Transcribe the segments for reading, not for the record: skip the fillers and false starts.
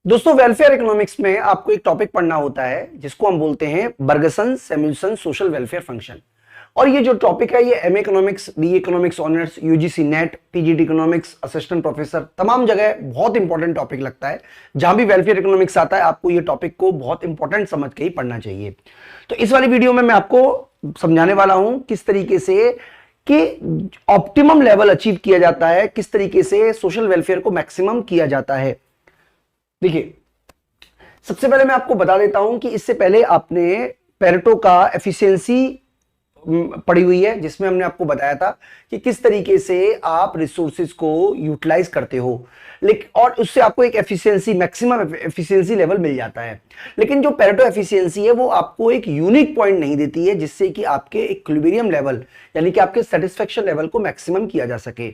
दोस्तों, welfare economics में आपको एक टॉपिक पढ़ना होता है जिसको हम बोलते हैं Bergson Samuelson social welfare function. और ये जो टॉपिक है ये MA economics, BA economics honours, UGC net, PGT economics, assistant professor तमाम जगह बहुत इंपॉर्टेंट टॉपिक लगता है। जहां भी वेलफेयर इकोनॉमिक्स आता है आपको ये टॉपिक को बहुत इंपॉर्टेंट समझ के ही पढ़ना चाहिए। तो इस वाली वीडियो में मैं आपको समझाने वाला हूं किस तरीके से कि ऑप्टिमम लेवल अचीव किया जाता है, किस तरीके से सोशल वेलफेयर को मैक्सिमम किया जाता है। देखिए, सबसे पहले मैं आपको बता देता हूं कि इससे पहले आपने पेरेटो का एफिशिएंसी पढ़ी हुई है, जिसमें हमने आपको बताया था कि किस तरीके से आप रिसोर्सेज को यूटिलाइज करते हो, लेकिन और उससे आपको एक एफिशिएंसी, मैक्सिमम एफिशिएंसी लेवल मिल जाता है। लेकिन जो पेरेटो एफिशिएंसी है वो आपको एक यूनिक पॉइंट नहीं देती है जिससे कि आपके इक्विलिब्रियम लेवल यानी कि आपके सेटिस्फेक्शन लेवल को मैक्सिमम किया जा सके।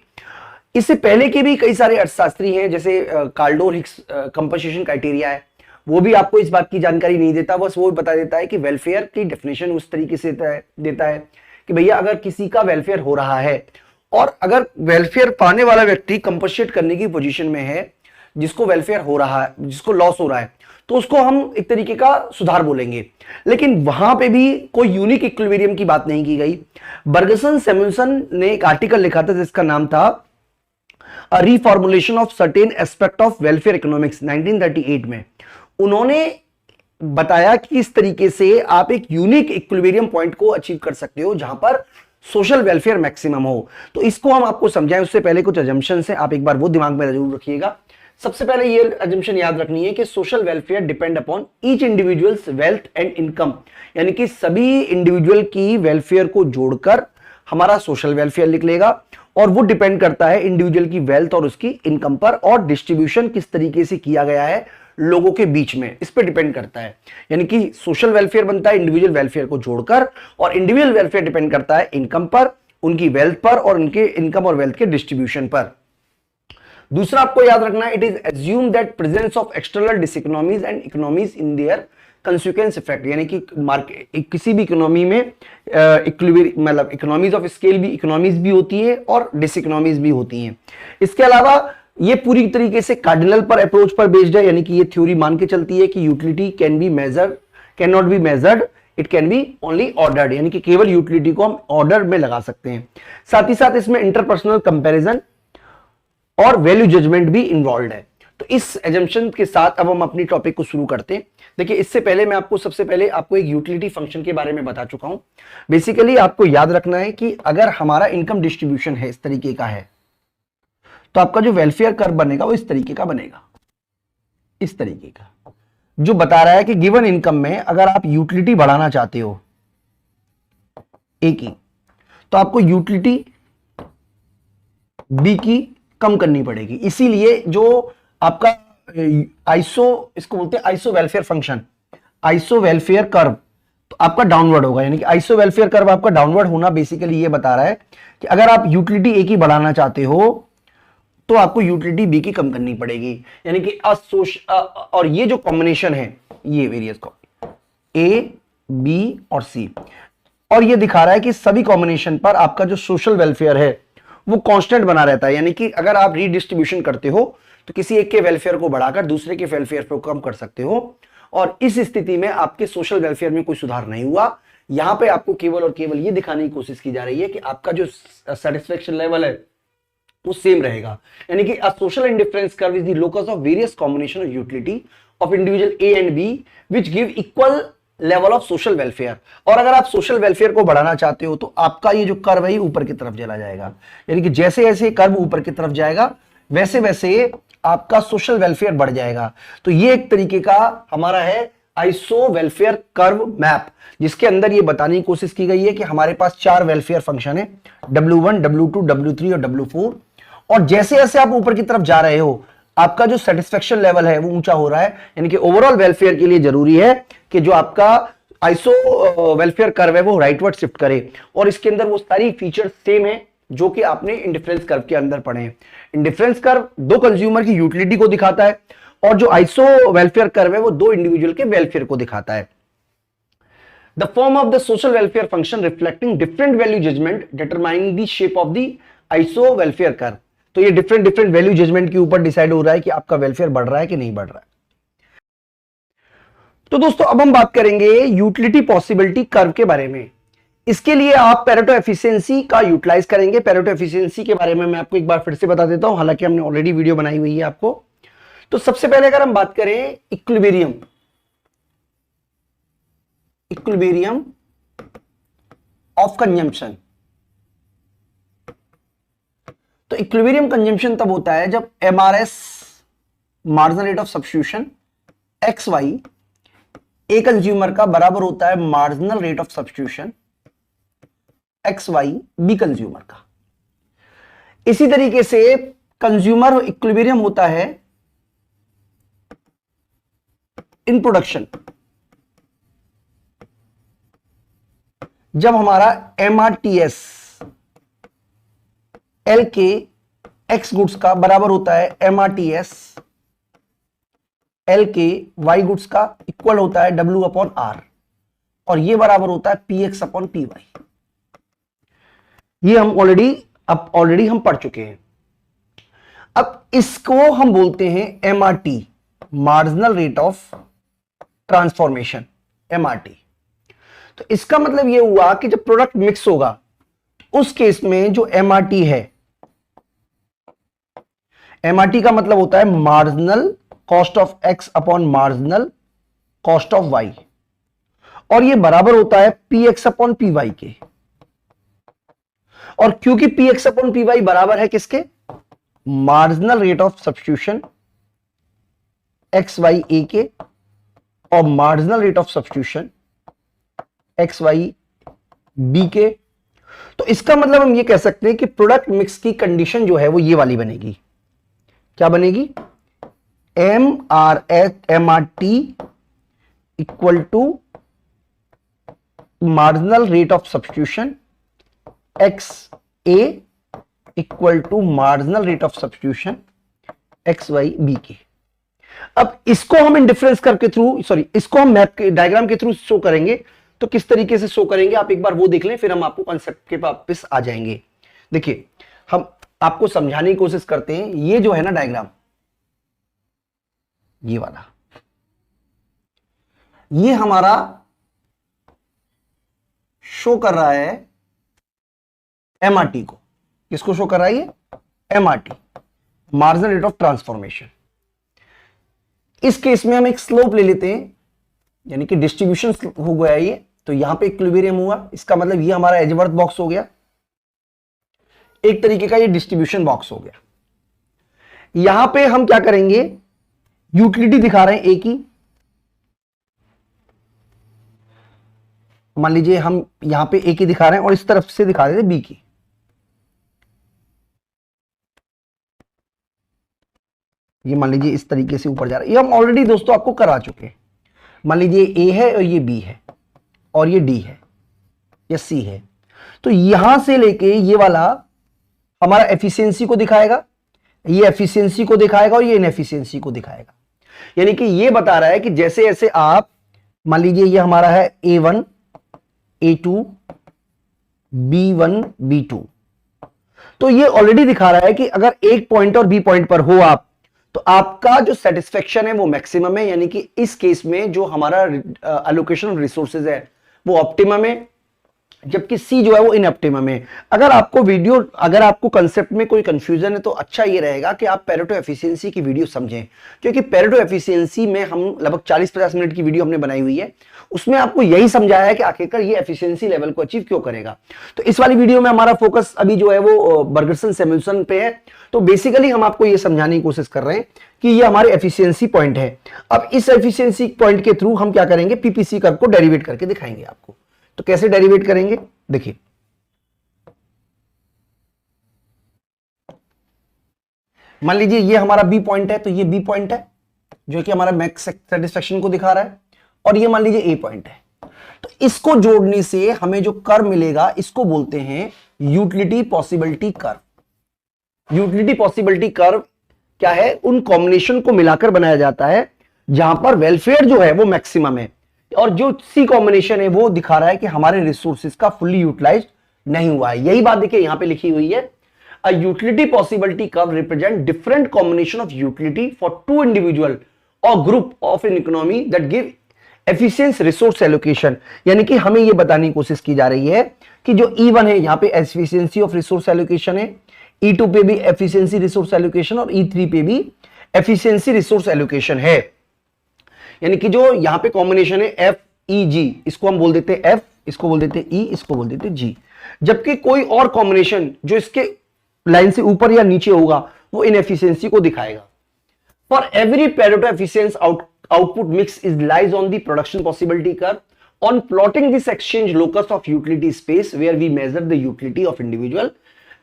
इससे पहले के भी कई सारे अर्थशास्त्री हैं, जैसे कार्डोर हिक्स कंपनसेशन क्राइटेरिया है, वो भी आपको इस बात की जानकारी नहीं देता, बस वो बता देता है कि वेलफेयर की डेफिनेशन उस तरीके से देता है कि भैया अगर किसी का वेलफेयर हो रहा है और अगर वेलफेयर पाने वाला व्यक्ति कंपनसेट करने की पोजीशन में है, जिसको वेलफेयर हो रहा है, जिसको लॉस हो रहा है, तो उसको हम एक तरीके का सुधार बोलेंगे। लेकिन वहां पे भी कोई यूनिक इक्विलिब्रियम की बात नहीं की गई। बर्गसन सैमुअल्सन ने एक आर्टिकल लिखा था जिसका नाम था रिफॉर्मुलेशन of certain aspect of welfare economics 1938 में। उन्होंने बताया कि इस तरीके से आप एक यूनिक इक्विलिब्रियम पॉइंट को अचीव कर सकते हो जहां पर सोशल वेलफेयर मैक्सिमम हो। तो इसको हम आपको समझाएं उससे पहले कुछ अजम्पशंस हैं, आप एक बार वो दिमाग में जरूर रखिएगा। सबसे पहले ये अजम्पशन याद रखनी है कि social welfare depend upon each individuals wealth and income, यानी कि सभी इंडिविजुअल की वेलफेयर को जोड़कर हमारा सोशल वेलफेयर निकलेगा और वो डिपेंड करता है इंडिविजुअल की वेल्थ और उसकी इनकम पर, और डिस्ट्रीब्यूशन किस तरीके से किया गया है लोगों के बीच में, इस पे डिपेंड करता है। यानी कि सोशल वेलफेयर बनता है इंडिविजुअल वेलफेयर को जोड़कर, और इंडिविजुअल वेलफेयर डिपेंड करता है इनकम पर, उनकी वेल्थ पर और उनके इनकम और वेल्थ के डिस्ट्रीब्यूशन पर। दूसरा आपको याद रखना है, it is assume that presence of external diseconomies and economies in their consequence effect, यानी कि मार्केट किसी भी इकोनॉमी में मतलब इकोनॉमीज ऑफ स्केल भी, इकोनॉमीज भी होती है और डिसइकोनॉमीज भी होती हैं। इसके अलावा ये पूरी तरीके से कार्डिनल पर अप्रोच पर बेस्ड है, यानी कि ये थ्योरी मान के चलती है कि utility can be measured, can not be measured, it can be only ordered, यानी कि केवल यूटिलिटी को हम ऑर्डर में लगा सकते हैं। साथ ही साथ इसमें इंटरपर्सनल कंपैरिजन और वैल्यू जजमेंट भी इन्वॉल्व है। तो इस एजम्पशन के साथ अब हम अपनी टॉपिक को शुरू करते हैं। देखिए, इससे पहले मैं आपको सबसे पहले आपको एक यूटिलिटी फंक्शन के बारे में बता चुका हूं। बेसिकली आपको याद रखना है कि अगर हमारा इनकम डिस्ट्रीब्यूशन है इस तरीके का है, तो आपका जो वेलफेयर कर्व बनेगा वो इस तरीके का बनेगा, इस तरीके का, जो बता रहा है कि गिवन इनकम में अगर आप यूटिलिटी बढ़ाना चाहते हो ए की, तो आपको यूटिलिटी बी की कम करनी पड़ेगी। इसीलिए जो आपका आइसो, इसको बोलते हैं iso welfare function, iso welfare curve, तो आपका डाउनवर्ड होगा। यानी कि आइसो वेलफेयर कर्व आपका डाउनवर्ड होना बेसिकली ये बता रहा है कि अगर आप यूटिलिटी ए की बढ़ाना चाहते हो तो आपको यूटिलिटी बी की कम करनी पड़ेगी। यानी कि और ये जो कॉम्बिनेशन है, ये वेरियस को ए, बी और सी, और ये दिखा रहा है कि सभी कॉम्बिनेशन पर आपका जो सोशल वेलफेयर है वो कांस्टेंट बना रहता है। यानी कि अगर आप रीडिस्ट्रीब्यूशन करते हो तो किसी एक के वेलफेयर को बढ़ाकर दूसरे के वेलफेयर को कम कर सकते हो, और इस स्थिति में आपके सोशल वेलफेयर में कोई सुधार नहीं हुआ। यहां पे आपको केवल और केवल ये दिखाने की कोशिश की जा रही है कि आपका जो सेटिस्फेक्शन लेवल है वो सेम रहेगा। यानी कि a social indifference curve is the locus of various combination of utility of individual A and B which give equal level of social welfare. और अगर आप सोशल वेलफेयर को बढ़ाना चाहते हो तो आपका ये जो कर्व है ऊपर की तरफ चला जाएगा। यानी कि जैसे जैसे कर्व ऊपर की तरफ जाएगा वैसे वैसे आपका सोशल वेलफेयर बढ़ जाएगा। तो ये एक तरीके का हमारा है आइसो वेलफेयर कर्व मैप, जिसके अंदर ये बताने की कोशिश की गई है कि हमारे पास 4 वेलफेयर फंक्शन है, W1, W2, W3 और W4, और जैसे जैसे आप ऊपर की तरफ जा रहे हो आपका जो सेटिस्फेक्शन लेवल है वो ऊंचा हो रहा है। यानी कि ओवरऑल वेलफेयर के लिए जरूरी है कि जो आपका आइसो वेलफेयर कर्व है वो राइटवर्ड शिफ्ट करे, और इसके अंदर वो सारी फीचर्स सेम है जो कि आपने इंडिफरेंस कर्व के अंदर पढ़े हैं। इंडिफरेंस कर्व 2 कंज्यूमर की यूटिलिटी को दिखाता है, और जो आइसो वेलफेयर कर्व है वो 2 इंडिविजुअल के वेलफेयर को दिखाता है। The form of the social welfare function reflecting different value judgement determining the shape of the iso welfare curve. तो ये डिफरेंट वैल्यू जजमेंट के ऊपर डिसाइड हो रहा है कि आपका वेलफेयर बढ़ रहा है कि नहीं बढ़ रहा है। तो दोस्तों अब हम बात करेंगे यूटिलिटी पॉसिबिलिटी कर्व के बारे में। इसके लिए आप पेरेटो एफिशिएंसी का यूटिलाइज करेंगे। पेरेटो एफिशिएंसी के बारे में मैं आपको एक बार फिर से बता देता हूं, हालांकि हमने ऑलरेडी वीडियो बनाई हुई है आपको। तो सबसे पहले अगर हम बात करें इक्विलिब्रियम ऑफ कंजम्पशन, तो इक्विलिब्रियम कंजम्पशन तब होता है जब MRS marginal rate of substitution X Y A consumer का बराबर होता है marginal rate of substitution X Y B consumer का। इसी तरीके से कंज्यूमर इक्विलिब्रियम होता है इन प्रोडक्शन जब हमारा एमआरटीएस एल के एक्स गुड्स का बराबर होता है एमआरटीएस एल के वाई गुड्स का इक्वल होता है डब्ल्यू अपॉन आर, और ये बराबर होता है P X upon P Y. ये हम ऑलरेडी हम पढ़ चुके हैं। अब इसको हम बोलते हैं MRT, marginal rate of transformation, MRT. तो इसका मतलब ये हुआ कि जब प्रोडक्ट मिक्स होगा उस केस में जो एमआरटी है, एमआरटी का मतलब होता है marginal cost of X upon marginal cost of Y, और ये बराबर होता है P X upon P Y के। और क्योंकि P X upon P Y बराबर है किसके, marginal rate of substitution X Y A के और marginal rate of substitution X Y B के, तो इसका मतलब हम ये कह सकते हैं कि प्रोडक्ट मिक्स की कंडीशन जो है वो ये वाली बनेगी। क्या बनेगी, MRT equal to marginal rate of substitution X A equal to marginal rate of substitution X Y B के। अब इसको हम इंडिफरेंस करके इसको हम मैप के डायग्राम के थ्रू शो करेंगे। तो किस तरीके से शो करेंगे आप एक बार वो देख लें, फिर हम आपको कॉन्सेप्ट के वापस आ जाएंगे। देखिए हम आपको समझाने की कोशिश करते हैं। ये जो है ना डायग्राम, ये वाला, ये हमारा शो कर रहा है एमआरटी को। किसको शो कर रहा है ये, MRT, marginal rate of transformation. इस केस में हम एक स्लोप ले लेते हैं, यानी कि डिस्ट्रीब्यूशन हो गया ये। तो यहां पे इक्विलिब्रियम हुआ, इसका मतलब ये हमारा एजवर्थ बॉक्स हो गया, एक तरीके का ये डिस्ट्रीब्यूशन बॉक्स हो गया। यहां पे हम क्या करेंगे, यूटिलिटी दिखा रहे हैं ए की। मान लीजिए हम यहां पे ए की दिखा रहे हैं और इस तरफ से दिखा रहे थे बी की। ये मान लीजिए इस तरीके से ऊपर जा रहा है, ये हम ऑलरेडी दोस्तों आपको करा चुके हैं। मान लीजिए ए है और ये बी है और ये डी है या सी है। तो यहां से लेके ये वाला हमारा एफिशिएंसी को दिखाएगा, ये एफिशिएंसी को दिखाएगा और ये इनएफिशिएंसी को दिखाएगा। यानी कि ये बता रहा है कि जैसे जैसे आप मान लीजिए ये हमारा है A1 A2 B1 B2, तो ये ऑलरेडी दिखा रहा है कि अगर एक पॉइंट और बी पॉइंट पर हो आप, तो आपका जो सेटिस्फेक्शन है वो मैक्सिमम है। यानी कि इस केस में जो हमारा एलोकेशन ऑफ रिसोर्सेज है वो ऑप्टिमम है, जबकि सी जो है वो इनऑप्टिमम है। अगर आपको कंसेप्ट में कोई कंफ्यूजन है तो अच्छा ये रहेगा कि आप पेरेटो एफिशिएंसी की वीडियो समझें, क्योंकि पेरेटो एफिशिएंसी में हम लगभग 40-50 मिनट की वीडियो हमने बनाई हुई है। उसमें आपको यही समझाया है कि आखिरकार ये एफिशिएंसी लेवल को अचीव क्यों करेगा। तो इस वाली वीडियो में हमारा फोकस अभी जो है वो बर्गरसन सैमुअल्सन पे है। तो बेसिकली हम आपको ये समझाने की कोशिश कर रहे हैं कि ये हमारे एफिशिएंसी पॉइंट है। अब इस एफिशिएंसी पॉइंट के थ्रू हम क्या करेंगे, पीपीसी कर्व को डेरिवेट करके दिखाएंगे आपको। तो कैसे डेरिवेट करेंगे, देखिए मान लीजिए ये हमारा बी पॉइंट है, तो ये बी पॉइंट है जो कि हमारा मैक्स सेटिस्फेक्शन को दिखा रहा है, और ये मान लीजिए ए पॉइंट है। तो इसको जोड़ने से हमें जो कर्व मिलेगा इसको बोलते हैं utility possibility curve. Utility possibility curve क्या है, उन कॉम्बिनेशन को मिलाकर बनाया जाता है जहां पर वेलफेयर जो है वो मैक्सिमम है, और जो सी कॉम्बिनेशन है वो दिखा रहा है कि हमारे रिसोर्सेज का फुल्ली यूटिलाइज नहीं हुआ है। यही बात देखिए यहां पे लिखी हुई है, a utility possibility curve represent different combination of utility for two individual और group of an economy that give efficient resource allocation, यानी कि हमें यह बताने की कोशिश की जा रही है कि जो E1 है यहां पे एफिशिएंसी ऑफ रिसोर्स एलोकेशन है, E2 पे भी एफिशिएंसी रिसोर्स एलोकेशन और E3 पे भी एफिशिएंसी रिसोर्स एलोकेशन है। यानी कि जो यहां पे कॉम्बिनेशन है FEG, इसको हम बोल देते हैं F, इसको बोल देते हैं E, इसको बोल देते हैं G। जबकि कोई और कॉम्बिनेशन जो इसके लाइन से ऊपर या नीचे होगा वो इनएफिशिएंसी को दिखाएगा। For every Pareto efficiency output mix is lies on the production possibility curve. On plotting this exchange locus of utility space where we measure the utility of individual,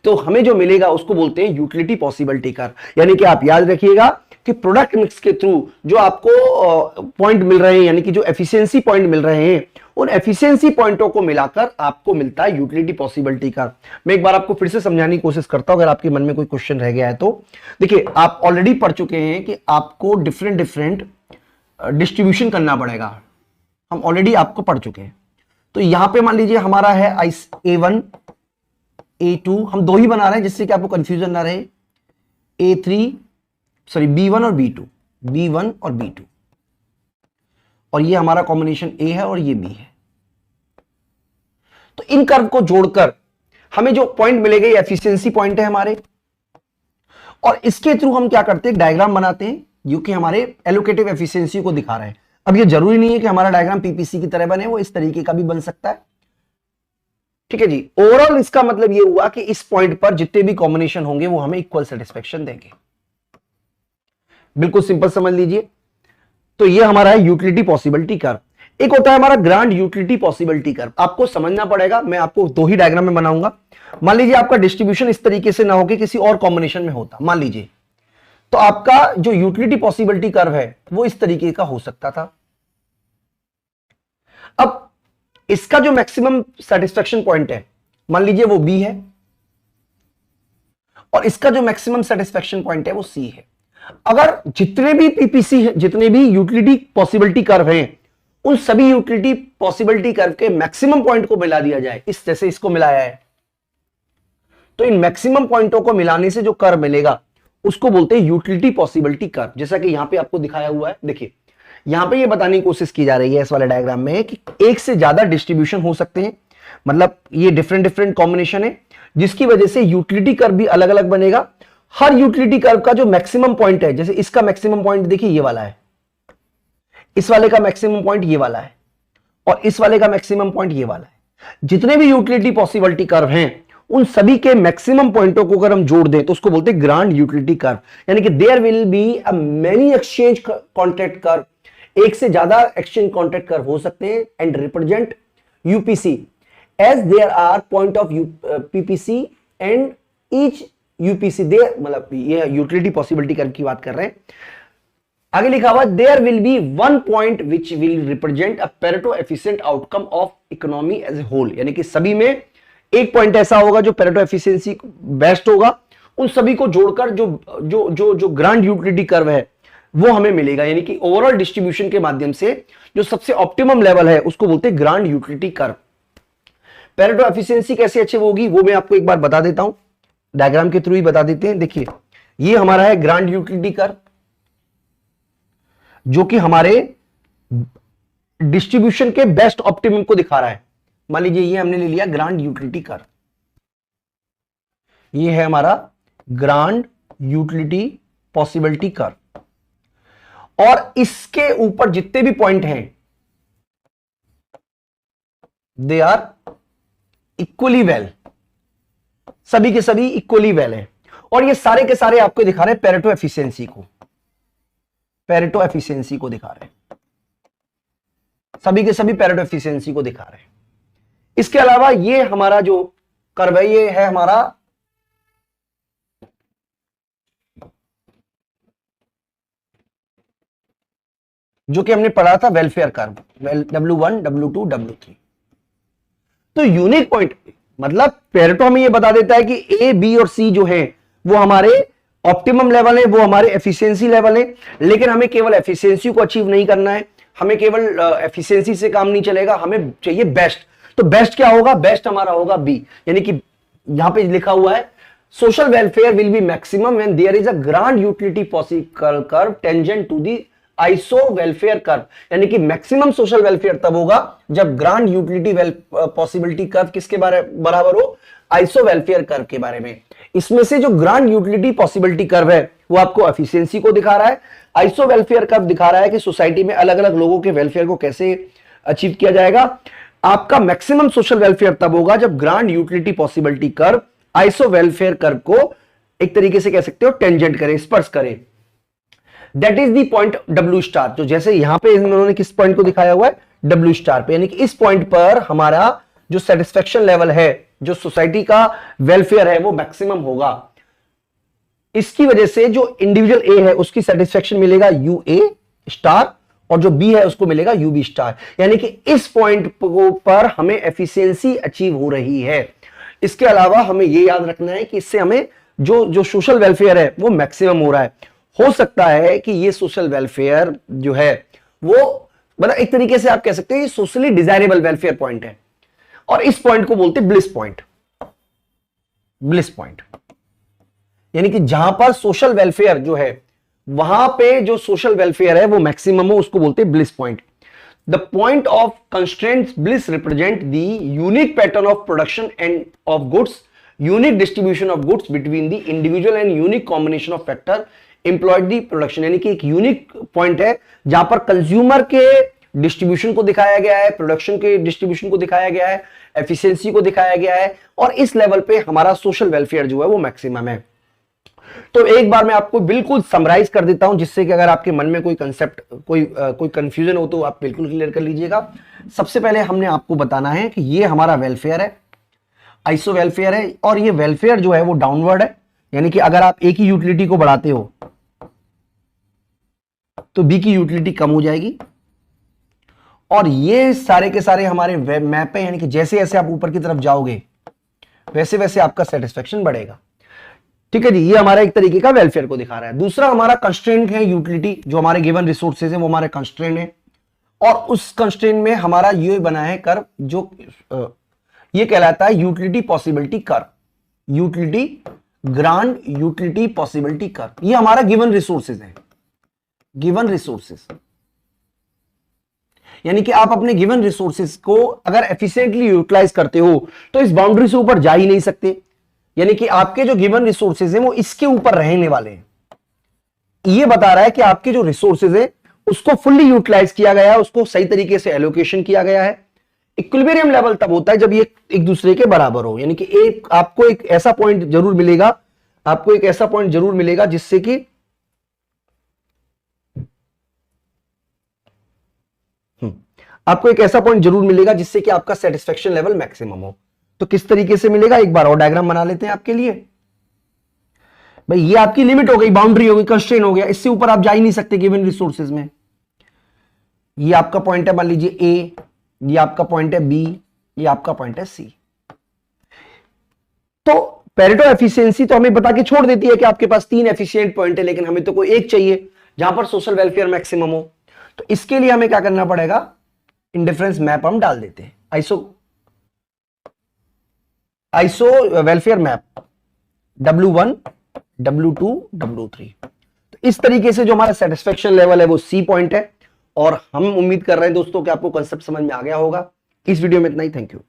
तो हमें जो मिलेगा उसको बोलते हैं यूटिलिटी पॉसिबिलिटी कर्व। यानी कि आप याद रखिएगा कि प्रोडक्ट मिक्स के थ्रू जो आपको पॉइंट मिल रहे हैं, यानी कि जो एफिशिएंसी पॉइंट मिल रहे हैं, उन एफिशिएंसी पॉइंटों को मिलाकर आपको मिलता है यूटिलिटी पॉसिबिलिटी कर्व। मैं एक बार आपको फिर से समझाने की कोशिश करता हूं, अगर आपके मन में कोई क्वेश्चन रह गया है तो। देखिए, आप ऑलरेडी पढ़ चुके हैं कि आपको डिफरेंट डिस्ट्रीब्यूशन करना पड़ेगा, हम ऑलरेडी आपको पढ़ चुके हैं। तो यहां पे मान लीजिए हमारा है A1 A2, हम दो ही बना रहे हैं जिससे कि आपको कंफ्यूजन ना रहे, B1 और B2, और ये हमारा कॉम्बिनेशन A है और ये B है। तो इन कर्व को जोड़कर हमें जो पॉइंट मिलेगा ये एफिशिएंसी पॉइंट है हमारे, और इसके थ्रू हम क्या करते हैं, डायग्राम बनाते हैं जो कि हमारे एलोकेटिव एफिशिएंसी को दिखा रहे हैं। अब ये जरूरी नहीं है कि हमारा डायग्राम पीपीसी की तरह बने, वो इस तरीके का भी बन सकता है। ठीक है जी। ओवरऑल इसका मतलब ये हुआ कि इस पॉइंट पर जितने भी कॉम्बिनेशन होंगे वो हमें इक्वल सेटिस्फेक्शन देंगे। बिल्कुल सिंपल समझ लीजिए। तो ये हमारा है यूटिलिटी पॉसिबिलिटी कर्व। एक होता है हमारा ग्रांड यूटिलिटी पॉसिबिलिटी कर्व। आपको समझना पड़ेगा, मैं आपको दो ही डायग्राम में बनाऊंगा। मान लीजिए आपका डिस्ट्रीब्यूशन इस तरीके से ना हो कि किसी और कॉम्बिनेशन में होता, मान लीजिए, तो आपका जो यूटिलिटी पॉसिबिलिटी कर्व है वो इस तरीके का हो सकता था। अब इसका जो मैक्सिमम सेटिस्फेक्शन पॉइंट है, मान लीजिए वो B है, और इसका जो मैक्सिमम सेटिस्फेक्शन पॉइंट है वो C है। अगर जितने भी पीपीसी है, जितने भी यूटिलिटी पॉसिबिलिटी कर्व हैं, उन सभी यूटिलिटी पॉसिबिलिटी कर्व के मैक्सिमम पॉइंट को मिला दिया जाए, इस जैसे इसको मिलाया है, तो इन मैक्सिमम पॉइंटों को मिलाने से जो कर्व मिलेगा उसको बोलते हैं यूटिलिटी पॉसिबिलिटी कर्व। जैसा कि यहां पे आपको दिखाया हुआ है। देखिए, यहां पे ये बताने की कोशिश की जा रही है इस वाले डायग्राम में कि एक से ज्यादा डिस्ट्रीब्यूशन हो सकते हैं, मतलब ये डिफरेंट कॉम्बिनेशन है, जिसकी वजह से यूटिलिटी कर्व भी अलग अलग बनेगा। हर यूटिलिटी कर्व का जो मैक्सिमम पॉइंट है, जैसे इसका मैक्सिमम पॉइंट देखिए ये वाला है, इस वाले का मैक्सिमम पॉइंट ये वाला है, और इस वाले का मैक्सिमम पॉइंट ये वाला है। जितने भी यूटिलिटी पॉसिबिलिटी कर्व हैं, उन सभी के मैक्सिमम पॉइंटों को अगर हम जोड़ दें तो उसको बोलते हैं ग्रांड यूटिलिटी कर्व। यानी कि there will be a many exchange contract curve, एक से ज्यादा एक्सचेंज कॉन्ट्रैक्ट कर्व हो सकते हैं, and represent UPC as there are point of PPC and each UPC there, मतलब ये यूटिलिटी पॉसिबिलिटी कर्व की बात कर रहे हैं। आगे लिखा हुआ there will be one point which will represent a Pareto efficient outcome of economy as a whole. यानी कि सभी में एक पॉइंट ऐसा होगा जो पेरेटो एफिशिएंसी बेस्ट होगा। उन सभी को जोड़कर जो जो जो जो ग्रांड यूटिलिटी कर्व है वो हमें मिलेगा। यानी कि ओवरऑल डिस्ट्रीब्यूशन के माध्यम से जो सबसे ऑप्टिमम लेवल है उसको बोलते हैं grand utility curve. Pareto efficiency कैसे अचीव होगी वो मैं आपको एक बार बता देता हूं, डायग्राम के थ्रू ही बता देते हैं। देखिए, ये हमारा है ग्रांड यूटिलिटी कर्व, जो कि हमारे डिस्ट्रीब्यूशन के बेस्ट ऑप्टिमम को दिखा रहा है। मान लीजिए ये हमने ले लिया ग्रांड यूटिलिटी कर्व, ये है हमारा ग्रांड यूटिलिटी पॉसिबिलिटी कर्व, और इसके ऊपर जितने भी पॉइंट हैं दे आर इक्वली वेल, सभी के सभी इक्वली वेल है। और ये सारे के सारे आपको दिखा रहे हैं पेरेटो एफिशिएंसी को, पेरेटो एफिशिएंसी को दिखा रहे हैं, सभी के सभी पेरेटो एफिशिएंसी को दिखा रहे हैं। इसके अलावा ये हमारा जो कर्व है ये है हमारा जो कि हमने पढ़ा था welfare curve, W1 W2 W3। तो यूनिक पॉइंट मतलब पेरेटो हमें ये बता देता है कि ए बी और सी जो है वो हमारे ऑप्टिमम लेवल है, वो हमारे एफिशिएंसी लेवल है। लेकिन हमें केवल एफिशिएंसी को अचीव नहीं करना है, हमें केवल एफिशिएंसी से काम नहीं चलेगा, हमें चाहिए बेस्ट। तो बेस्ट क्या होगा, बेस्ट हमारा होगा बी। यानी कि यहां पे लिखा हुआ है social welfare will be maximum when there is a grand utility possible curve tangent to the iso welfare curve, यानी कि मैक्सिमम सोशल वेलफेयर तब होगा जब ग्रांड यूटिलिटी पॉसिबिलिटी कर्व किसके बराबर हो, आइसो वेलफेयर कर्व के बारे में। इसमें से जो ग्रांड यूटिलिटी पॉसिबिलिटी कर्व है वो आपको एफिशिएंसी को दिखा रहा है, आइसो वेलफेयर कर्व दिखा रहा है कि सोसाइटी में अलग अलग लोगों के वेलफेयर को कैसे अचीव किया जाएगा। आपका मैक्सिमम सोशल वेलफेयर तब होगा जब grand utility possibility curve iso welfare curve को एक तरीके से कह सकते हो टेंजेंट करे, स्पर्श करे। That is the point W star, जो जैसे यहां पे इन्होंने किस पॉइंट को दिखाया हुआ है, डब्ल्यू स्टार पे, यानी कि इस पॉइंट पर हमारा जो सेटिस्फेक्शन लेवल है, जो सोसाइटी का वेलफेयर है वो मैक्सिमम होगा। इसकी वजह से जो इंडिविजुअल ए है उसकी सेटिस्फेक्शन मिलेगा यू ए स्टार, और जो बी है उसको मिलेगा यू बी स्टार, यानी कि इस पॉइंट पर हमें एफिशिएंसी अचीव हो रही है। इसके अलावा हमें यह याद रखना है कि इससे हमें जो सोशल वेलफेयर है वो मैक्सिमम हो रहा है। हो सकता है कि ये सोशल वेलफेयर जो है वो मतलब एक तरीके से आप कह सकते हैं सोशली डिजायरेबल वेलफेयर पॉइंट है, और इस पॉइंट को बोलते हैं ब्लिस पॉइंट। ब्लिस पॉइंट यानी कि जहां पर सोशल वेलफेयर जो है, वहां पे जो सोशल वेलफेयर है वो मैक्सिमम हो, उसको बोलते हैं bliss point. The point of constraint bliss represent the unique pattern of production end of goods, unique distribution of goods between the individual and unique combination of factor employed the production, यानी कि एक unique point है जहां पर consumer के distribution को दिखाया गया है, प्रोडक्शन के डिस्ट्रीब्यूशन को दिखाया गया है, एफिशिएंसी को दिखाया गया है, और इस लेवल पे हमारा सोशल वेलफेयर जो है वो मैक्सिमम है। तो एक बार मैं आपको बिल्कुल समराइज कर देता हूं, जिससे कि अगर आपके मन में कोई कंसेप्ट, कोई कंफ्यूजन हो तो आप बिल्कुल क्लियर कर लीजिएगा। सबसे पहले हमने आपको बताना है कि ये हमारा वेलफेयर है, आइसो वेलफेयर है, और ये वेलफेयर जो है वो डाउनवर्ड है, यानी कि अगर आप एक ही यूटिलिटी को बढ़ाते हो तो बी की यूटिलिटी कम हो जाएगी, और ये सारे के सारे हमारे वेब मैप है, यानी कि जैसे जैसे आप ऊपर की तरफ जाओगे वैसे वैसे आपका सेटिस्फेक्शन बढ़ेगा। ठीक है जी, ये हमारा एक तरीके का वेलफेयर को दिखा रहा है। दूसरा हमारा कंस्ट्रेंट है यूटिलिटी, जो हमारे गिवन रिसोर्सेज है वो हमारे कंस्ट्रेंट है, और उस कंस्ट्रेंट में हमारा ये बना है कर्व, जो ये कहलाता है utility possibility curve, utility grand utility possibility curve. ये हमारा गिवन रिसोर्सेज है, गिवन रिसोर्सेज, यानी कि आप अपने गिवन रिसोर्सेज को अगर एफिशिएंटली यूटिलाइज करते हो तो इस बाउंड्री से ऊपर जा ही नहीं सकते, यानी कि आपके जो गिवन रिसोर्सेज हैं वो इसके ऊपर रहने वाले हैं। ये बता रहा है कि आपके जो रिसोर्सेज है उसको फुल्ली यूटिलाइज किया गया है, उसको सही तरीके से एलोकेशन किया गया है। इक्विलिब्रियम लेवल तब होता है जब ये एक दूसरे के बराबर हो, यानी कि आपको एक ऐसा पॉइंट जरूर मिलेगा, आपको एक ऐसा पॉइंट जरूर मिलेगा जिससे कि आपको एक ऐसा पॉइंट जरूर मिलेगा जिससे कि आपका सेटिस्फेक्शन लेवल मैक्सिमम हो। तो किस तरीके से मिलेगा, एक बार और डायग्राम बना लेते हैं आपके लिए। भाई ये आपकी लिमिट हो गई, बाउंड्री हो गई, कंस्ट्रेंट हो गया, इससे ऊपर आप जा ही नहीं सकते गिवन रिसोर्सेज में। ये आपका पॉइंट है, मान लीजिए ए, ये आपका पॉइंट है बी, ये आपका पॉइंट है सी। तो पेरेटो एफिशिएंसी तो हमें बता के छोड़ देती है कि आपके पास 3 एफिशिएंट पॉइंट है, लेकिन हमें तो कोई एक चाहिए जहां पर सोशल वेलफेयर मैक्सिमम हो। तो इसके लिए हमें क्या करना पड़ेगा, इंडिफरेंस मैप हम डाल देते हैं, iso welfare map W1 W2 W3। तो इस तरीके से जो हमारा सेटिस्फेक्शन लेवल है वो सी पॉइंट है, और हम उम्मीद कर रहे हैं दोस्तों कि आपको कांसेप्ट समझ में आ गया होगा। इस वीडियो में इतना ही, थैंक यू।